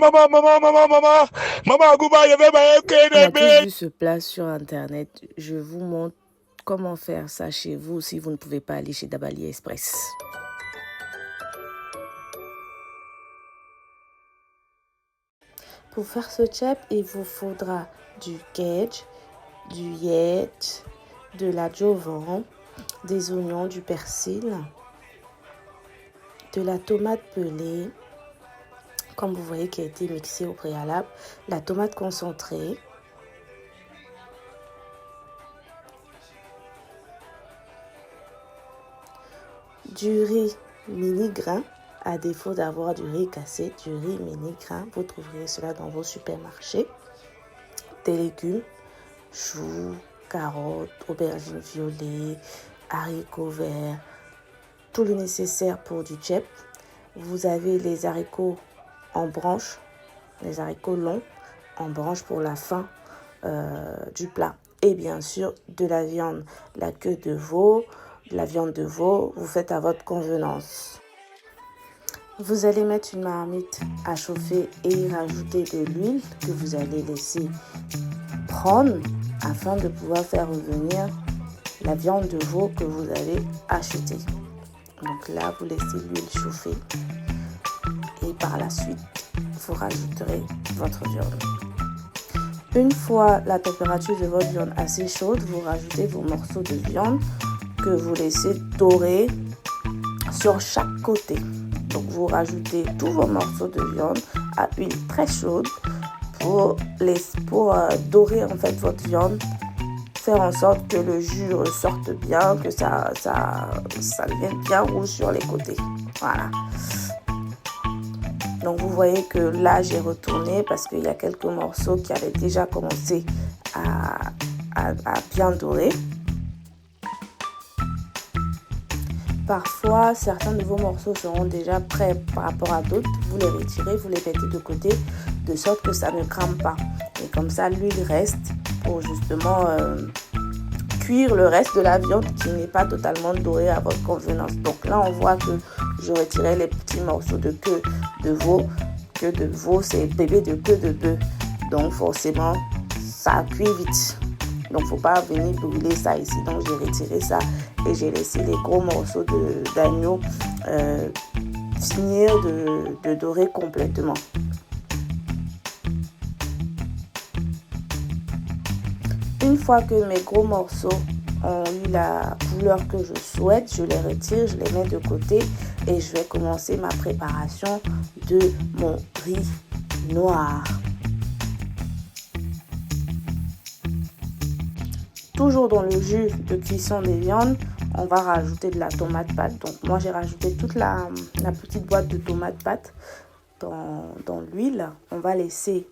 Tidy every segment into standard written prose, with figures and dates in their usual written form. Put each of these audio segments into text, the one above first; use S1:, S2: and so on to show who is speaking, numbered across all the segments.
S1: On a tous vu ce plat sur internet. Je vous montre comment faire ça chez vous si vous ne pouvez pas aller chez Dabali Express. Pour faire ce chep, il vous faudra du kedj, du yet, de la jovan, des oignons, du persil, de la tomate pelée, comme vous voyez qui a été mixée au préalable, la tomate concentrée, du riz mini-grain, à défaut d'avoir du riz cassé, du riz mini-grain, vous trouverez cela dans vos supermarchés, des légumes, choux, carottes, aubergines violettes, haricots verts, tout le nécessaire pour du chep. Vous avez les haricots en branche, les haricots longs en branche pour la fin du plat. Et bien sûr, de la viande, la queue de veau, de la viande de veau, vous faites à votre convenance. Vous allez mettre une marmite à chauffer et y rajouter de l'huile que vous allez laisser prendre afin de pouvoir faire revenir la viande de veau que vous avez achetée. Donc là, vous laissez l'huile chauffer et par la suite, vous rajouterez votre viande. Une fois la température de votre viande assez chaude, vous rajoutez vos morceaux de viande que vous laissez dorer sur chaque côté. Donc vous rajoutez tous vos morceaux de viande à huile très chaude pour dorer en fait votre viande, faire en sorte que le jus ressorte bien, que ça devienne bien rouge sur les côtés. Voilà. Donc vous voyez que là j'ai retourné parce qu'il y a quelques morceaux qui avaient déjà commencé à bien dorer. Parfois, certains de vos morceaux seront déjà prêts par rapport à d'autres. Vous les retirez, vous les mettez de côté, de sorte que ça ne crame pas. Et comme ça, l'huile reste pour justement cuire le reste de la viande qui n'est pas totalement dorée à votre convenance. Donc là, on voit que je retirais les petits morceaux de queue de veau. Queue de veau, c'est bébé de queue de bœuf. Donc forcément, ça cuit vite. Donc, il ne faut pas venir brûler ça ici. Donc, j'ai retiré ça et j'ai laissé les gros morceaux d'agneau finir de dorer complètement. Une fois que mes gros morceaux ont eu la couleur que je souhaite, je les retire, je les mets de côté et je vais commencer ma préparation de mon riz noir. Toujours dans le jus de cuisson des viandes, on va rajouter de la tomate pâte. Donc moi j'ai rajouté toute la petite boîte de tomate pâte dans l'huile. On va laisser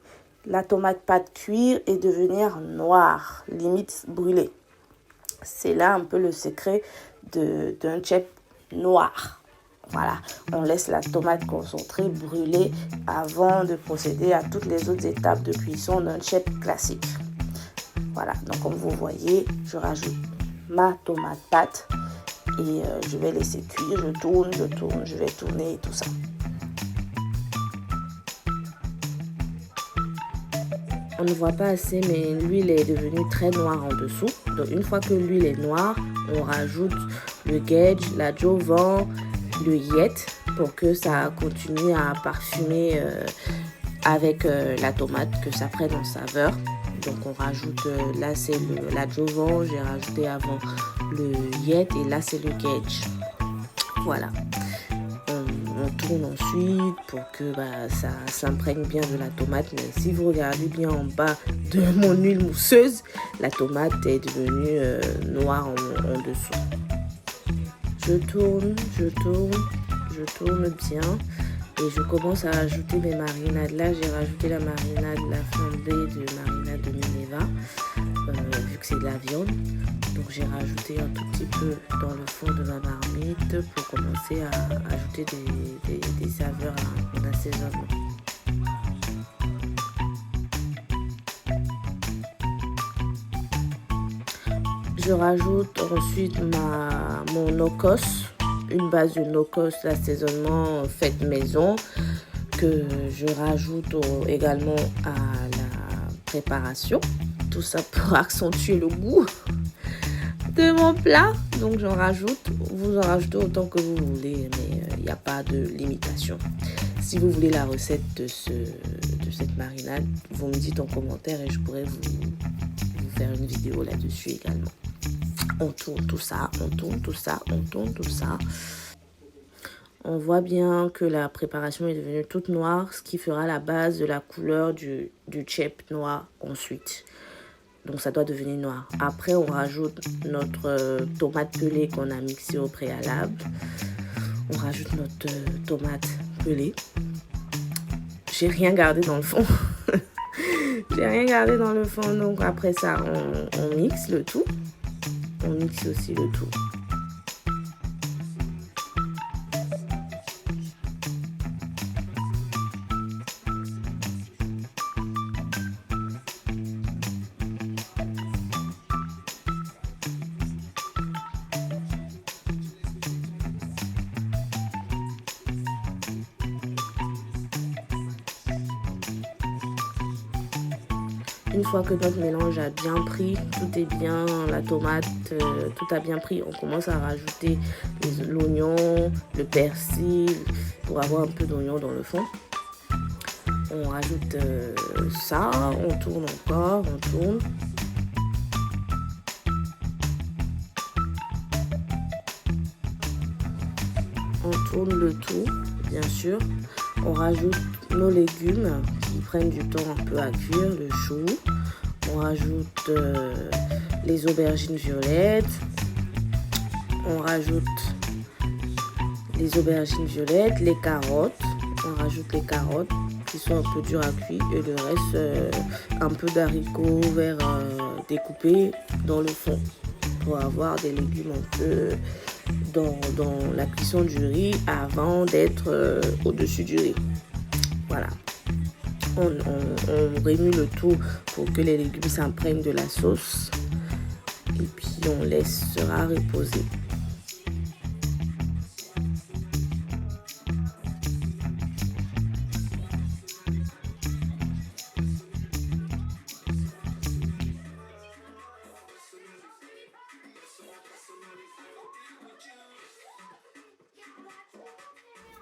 S1: la tomate pâte cuire et devenir noire, limite brûlée. C'est là un peu le secret d'un chep noir. Voilà, on laisse la tomate concentrée brûler avant de procéder à toutes les autres étapes de cuisson d'un chep classique. Voilà, donc comme vous voyez, je rajoute ma tomate pâte et je vais laisser cuire, je tourne, je vais tourner et tout ça. On ne voit pas assez, mais l'huile est devenue très noire en dessous. Donc une fois que l'huile est noire, on rajoute le kedj, la jovan, le yet pour que ça continue à parfumer avec la tomate, que ça prenne en saveur. Donc on rajoute, là c'est la jovan, j'ai rajouté avant le yet et là c'est le kedj. Voilà. On tourne ensuite pour que ça s'imprègne bien de la tomate. Mais si vous regardez bien en bas de mon huile mousseuse, la tomate est devenue noire en dessous. Je tourne bien. Et je commence à ajouter mes marinades. Là, j'ai rajouté la marinade, la flambée de marinade de Minerva, vu que c'est de la viande. Donc, j'ai rajouté un tout petit peu dans le fond de ma marmite pour commencer à ajouter des saveurs en assaisonnement. Je rajoute ensuite mon no-cost, une base de no-cost d'assaisonnement faite maison. que je rajoute également à la préparation. Tout ça pour accentuer le goût de mon plat. Donc j'en rajoute, vous en rajoutez autant que vous voulez, mais il n'y a pas de limitation. Si vous voulez la recette de cette marinade, vous me dites en commentaire et je pourrais vous faire une vidéo là-dessus également. On tourne tout ça, on tourne tout ça, on tourne tout ça. On voit bien que la préparation est devenue toute noire, ce qui fera la base de la couleur du chip noir ensuite. Donc ça doit devenir noir. Après, on rajoute notre tomate pelée qu'on a mixée au préalable. On rajoute notre tomate pelée. J'ai rien gardé dans le fond. J'ai rien gardé dans le fond. Donc après ça, on mixe le tout. On mixe aussi le tout. Une fois que notre mélange a bien pris, tout est bien, la tomate, tout a bien pris, on commence à rajouter l'oignon, le persil, pour avoir un peu d'oignon dans le fond. On rajoute ça, on tourne encore, on tourne. On tourne le tout, bien sûr. On rajoute nos légumes qui prennent du temps un peu à cuire, le chou. On rajoute les aubergines violettes. On rajoute les aubergines violettes, les carottes. On rajoute les carottes qui sont un peu dures à cuire et le reste, un peu d'haricots verts découpés dans le fond pour avoir des légumes un peu dans la cuisson du riz avant d'être au-dessus du riz. Voilà. On remue le tout pour que les légumes s'imprègnent de la sauce. Et puis on laissera reposer.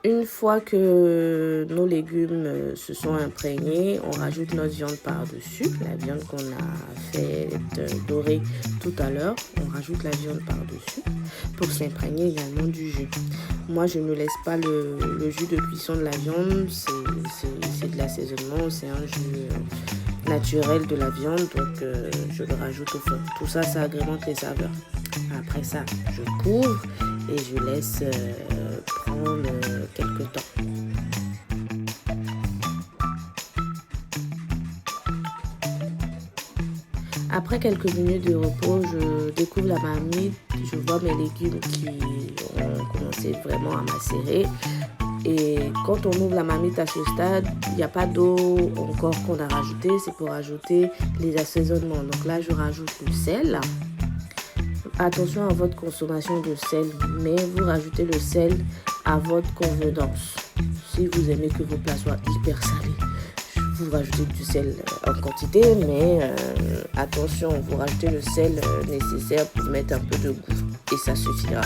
S1: Une fois que nos légumes se sont imprégnés, on rajoute notre viande par-dessus. La viande qu'on a fait dorer tout à l'heure, on rajoute la viande par-dessus pour s'imprégner également du jus. Moi, je ne laisse pas le jus de cuisson de la viande. C'est de l'assaisonnement, c'est un jus naturel de la viande, donc je le rajoute au fond. Tout ça, ça agrémente les saveurs. Après ça, je couvre et je laisse prendre quelques temps. Après quelques minutes de repos, je découvre la marmite, je vois mes légumes qui ont commencé vraiment à macérer. Et quand on ouvre la marmite à ce stade, il n'y a pas d'eau encore qu'on a rajouté, c'est pour ajouter les assaisonnements. Donc là, je rajoute le sel. Attention à votre consommation de sel, mais vous rajoutez le sel à votre convenance. Si vous aimez que vos plats soient hyper salés, vous rajoutez du sel en quantité, mais attention, vous rajoutez le sel nécessaire pour mettre un peu de goût et ça suffira.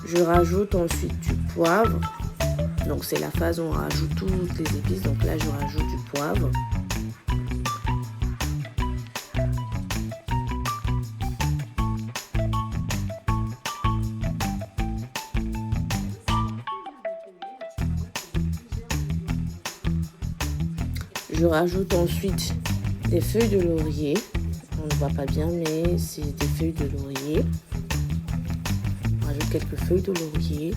S1: Je rajoute ensuite du poivre. Donc c'est la phase où on rajoute toutes les épices. Donc là, je rajoute du poivre. Je rajoute ensuite des feuilles de laurier. On ne voit pas bien, mais c'est des feuilles de laurier. On rajoute quelques feuilles de laurier.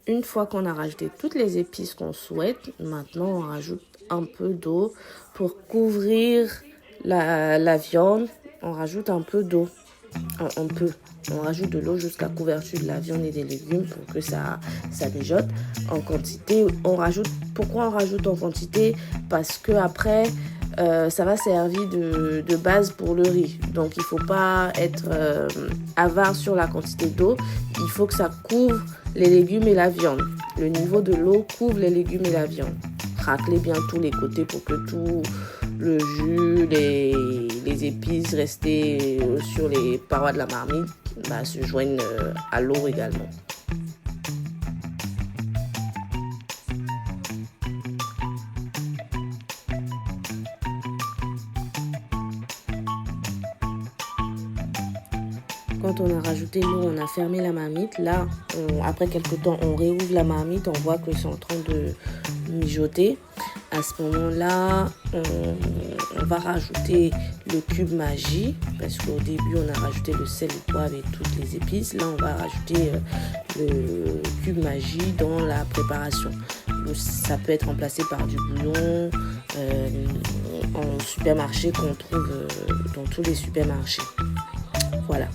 S1: Une fois qu'on a rajouté toutes les épices qu'on souhaite, maintenant on rajoute un peu d'eau pour couvrir la viande. On rajoute un peu d'eau On rajoute de l'eau jusqu'à couverture de la viande et des légumes pour que ça mijote. En quantité, pourquoi on rajoute en quantité? Parce que après, ça va servir de base pour le riz. Donc, il ne faut pas être avare sur la quantité d'eau. Il faut que ça couvre les légumes et la viande. Le niveau de l'eau couvre les légumes et la viande. Raclez bien tous les côtés pour que tout le jus, les épices restées sur les parois de la marmite se joignent à l'eau également. Quand on a rajouté l'eau, on a fermé la marmite. Là, après quelques temps, on réouvre la marmite. On voit que c'est en train de mijoter. À ce moment-là, on va rajouter le cube Maggi. Parce qu'au début, on a rajouté le sel, le poivre et toutes les épices. Là, on va rajouter le cube Maggi dans la préparation. Ça peut être remplacé par du bouillon en supermarché qu'on trouve dans tous les supermarchés. Voilà.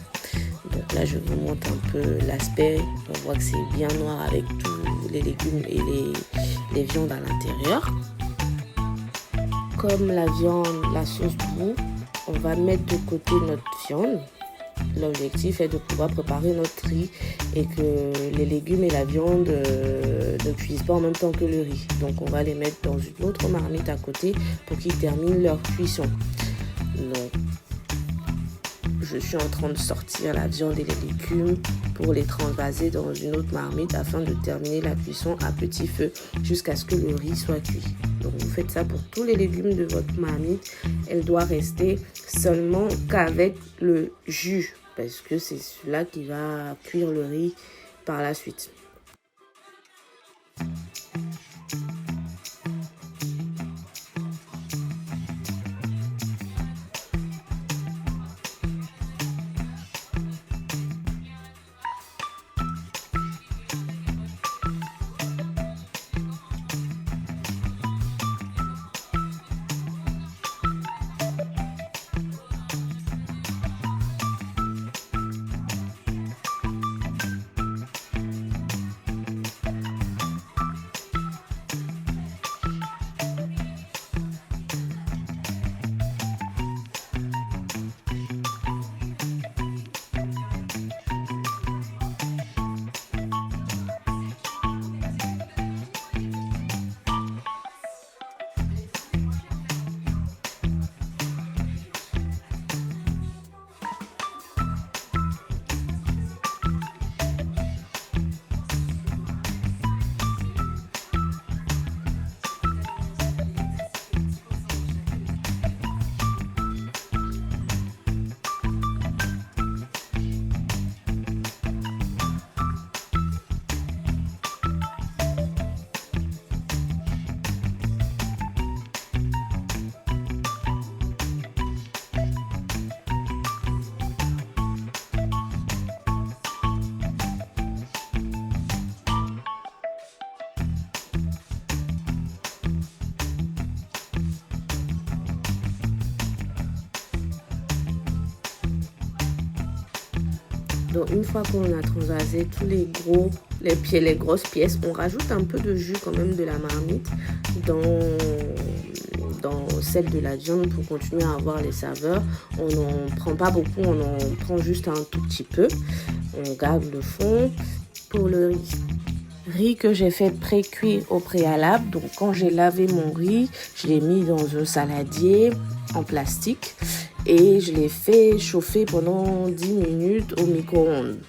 S1: Donc là, je vous montre un peu l'aspect. On voit que c'est bien noir avec tous les légumes et les viandes à l'intérieur. Comme la viande, la sauce bout, on va mettre de côté notre viande. L'objectif est de pouvoir préparer notre riz et que les légumes et la viande ne cuisent pas en même temps que le riz. Donc on va les mettre dans une autre marmite à côté pour qu'ils terminent leur cuisson. Donc, je suis en train de sortir la viande et les légumes pour les transvaser dans une autre marmite afin de terminer la cuisson à petit feu jusqu'à ce que le riz soit cuit. Donc vous faites ça pour tous les légumes de votre marmite. Elle doit rester seulement qu'avec le jus parce que c'est celui-là qui va cuire le riz par la suite. Donc une fois qu'on a transvasé tous les grosses pièces, on rajoute un peu de jus quand même de la marmite dans celle de la viande pour continuer à avoir les saveurs. On n'en prend pas beaucoup, on en prend juste un tout petit peu. On garde le fond. Pour le riz que j'ai fait pré-cuire au préalable, donc quand j'ai lavé mon riz, je l'ai mis dans un saladier en plastique et je l'ai fait chauffer pendant 10 minutes au micro-ondes.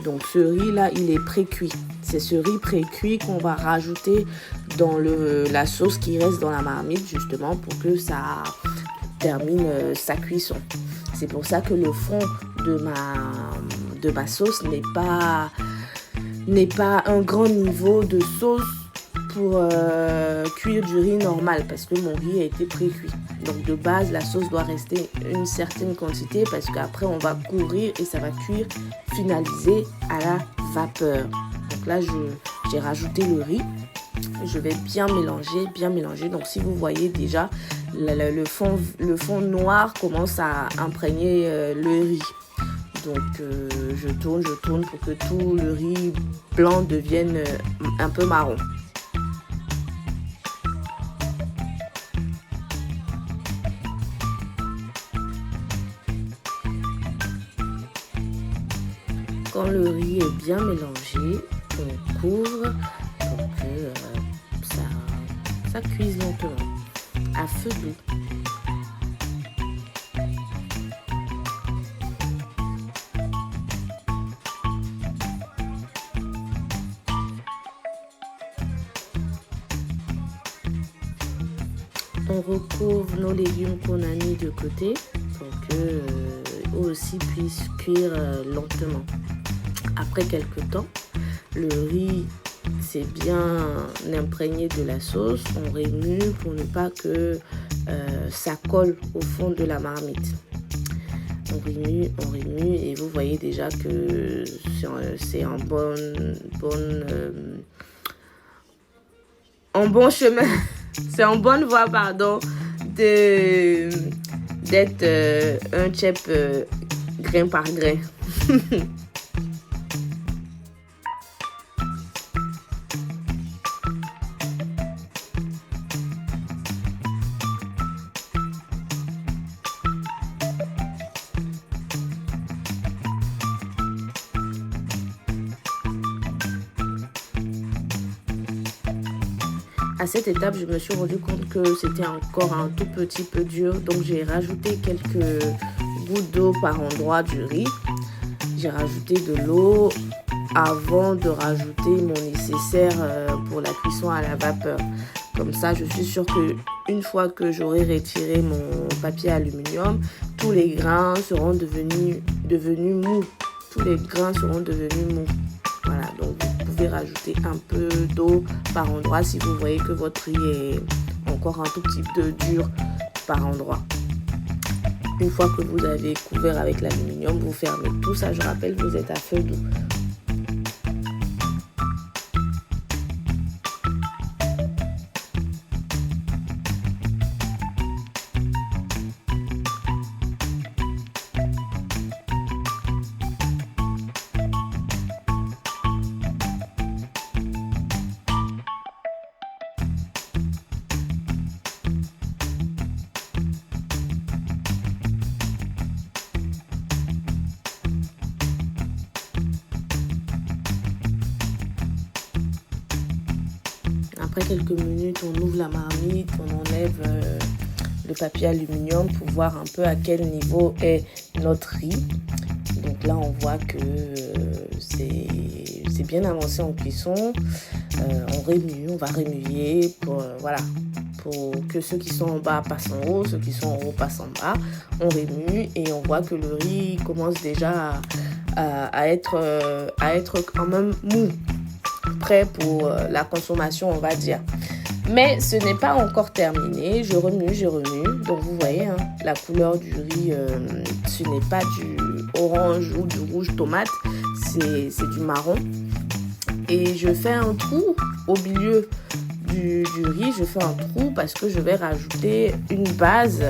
S1: Donc ce riz là, il est pré-cuit. C'est ce riz pré-cuit qu'on va rajouter dans la sauce qui reste dans la marmite justement pour que ça termine sa cuisson. C'est pour ça que le fond de ma sauce n'est pas un grand niveau de sauce pour cuire du riz normal parce que mon riz a été pré-cuit. Donc de base, la sauce doit rester une certaine quantité parce qu'après on va couvrir et ça va cuire finalisé à la vapeur. Donc là, j'ai rajouté le riz. Je vais bien mélanger. Donc si vous voyez déjà, le fond noir commence à imprégner le riz. Donc je tourne pour que tout le riz blanc devienne un peu marron. Quand le riz est bien mélangé, on couvre pour que ça cuise lentement à feu doux. On recouvre nos légumes qu'on a mis de côté pour que eux aussi puissent cuire lentement. Après quelques temps, le riz s'est bien imprégné de la sauce. On remue pour ne pas que ça colle au fond de la marmite. On remue et vous voyez déjà que c'est en bon chemin. C'est en bonne voie, pardon, d'être un chep grain par grain. À cette étape, je me suis rendu compte que c'était encore un tout petit peu dur. Donc, j'ai rajouté quelques gouttes d'eau par endroit du riz. J'ai rajouté de l'eau avant de rajouter mon nécessaire pour la cuisson à la vapeur. Comme ça, je suis sûre qu'une fois que j'aurai retiré mon papier aluminium, tous les grains seront devenus mous. Tous les grains seront devenus mous. Voilà, donc vous pouvez rajouter un peu d'eau par endroit si vous voyez que votre riz est encore un tout petit peu dur par endroit. Une fois que vous avez couvert avec l'aluminium, vous fermez tout ça. Je rappelle, vous êtes à feu doux. Après quelques minutes, on ouvre la marmite, on enlève le papier aluminium pour voir un peu à quel niveau est notre riz. Donc là, on voit que c'est bien avancé en cuisson. On va remuer pour que ceux qui sont en bas passent en haut, ceux qui sont en haut passent en bas. On remue et on voit que le riz commence déjà à être quand même mou. Prêt pour la consommation, on va dire. Mais ce n'est pas encore terminé. Je remue. Donc vous voyez, hein, la couleur du riz, ce n'est pas du orange ou du rouge tomate, c'est du marron. Et je fais un trou au milieu du riz. Je fais un trou parce que je vais rajouter une base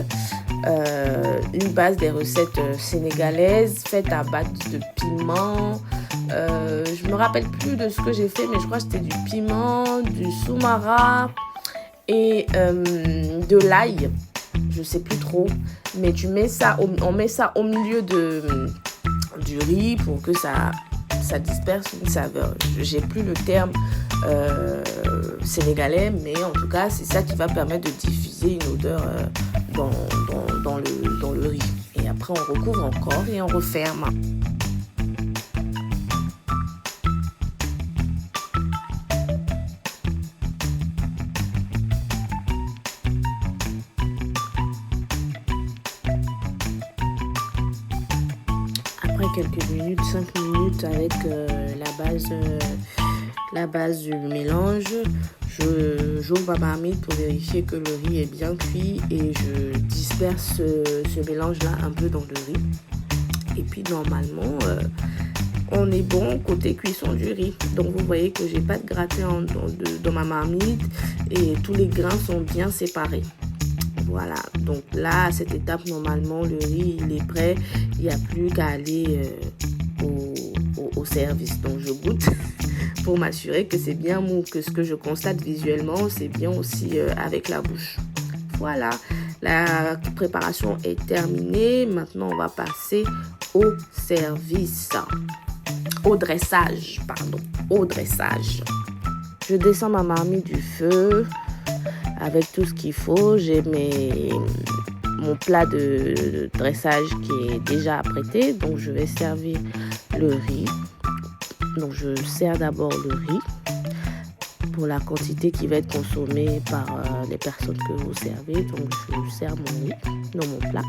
S1: des recettes sénégalaises faites à base de piment. Je me rappelle plus de ce que j'ai fait, mais je crois que c'était du piment, du soumara et de l'ail. Je sais plus trop, mais on met ça au milieu du riz pour que ça disperse une saveur. J'ai plus le terme sénégalais, mais en tout cas, c'est ça qui va permettre de diffuser une odeur dans le riz. Et après, on recouvre encore et on referme. Après quelques minutes, 5 minutes avec la base du mélange, j'ouvre ma marmite pour vérifier que le riz est bien cuit et je disperse ce mélange-là un peu dans le riz. Et puis normalement, on est bon côté cuisson du riz. Donc vous voyez que j'ai pas de gratté dans ma marmite et tous les grains sont bien séparés. Voilà, donc là, à cette étape, normalement, le riz, il est prêt. Il n'y a plus qu'à aller au service. Donc, je goûte pour m'assurer que c'est bien mou, que ce que je constate visuellement, c'est bien aussi avec la bouche. Voilà, la préparation est terminée. Maintenant, on va passer au service. Au dressage, pardon. Au dressage. Je descends ma marmite du feu avec tout ce qu'il faut. J'ai mon plat de dressage qui est déjà apprêté. Donc, je vais servir le riz. Donc, je sers d'abord le riz pour la quantité qui va être consommée par les personnes que vous servez. Donc, je sers mon riz dans mon plat.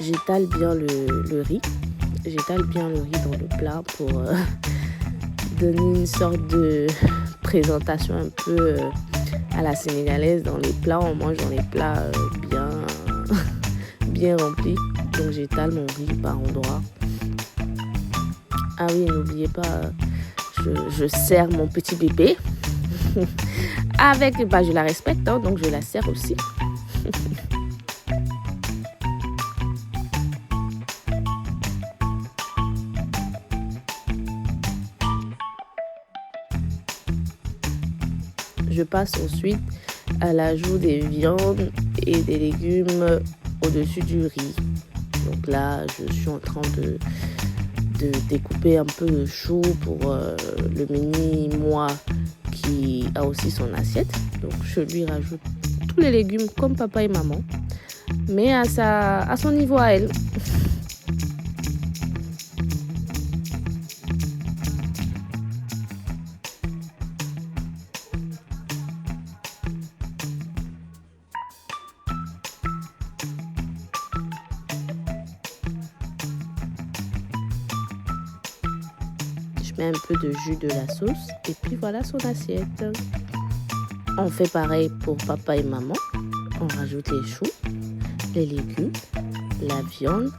S1: J'étale bien le riz. J'étale bien le riz dans le plat pour donner une sorte de présentation un peu à la sénégalaise dans les plats. On mange dans les plats bien remplis. Donc j'étale mon riz par endroits. Ah oui, n'oubliez pas, je sers mon petit bébé. Je la respecte, hein, donc je la sers aussi. Je passe ensuite à l'ajout des viandes et des légumes au-dessus du riz. Donc là, je suis en train de découper un peu de chou pour le mini-moi qui a aussi son assiette. Donc je lui rajoute tous les légumes comme papa et maman, mais à son niveau à elle. Je mets un peu de jus de la sauce et puis voilà son assiette. On fait pareil pour papa et maman. On rajoute les choux, les légumes, la viande.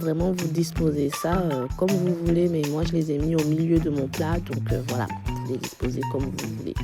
S1: Vraiment, vous disposez ça comme vous voulez, mais moi je les ai mis au milieu de mon plat, donc voilà, vous les disposez comme vous voulez.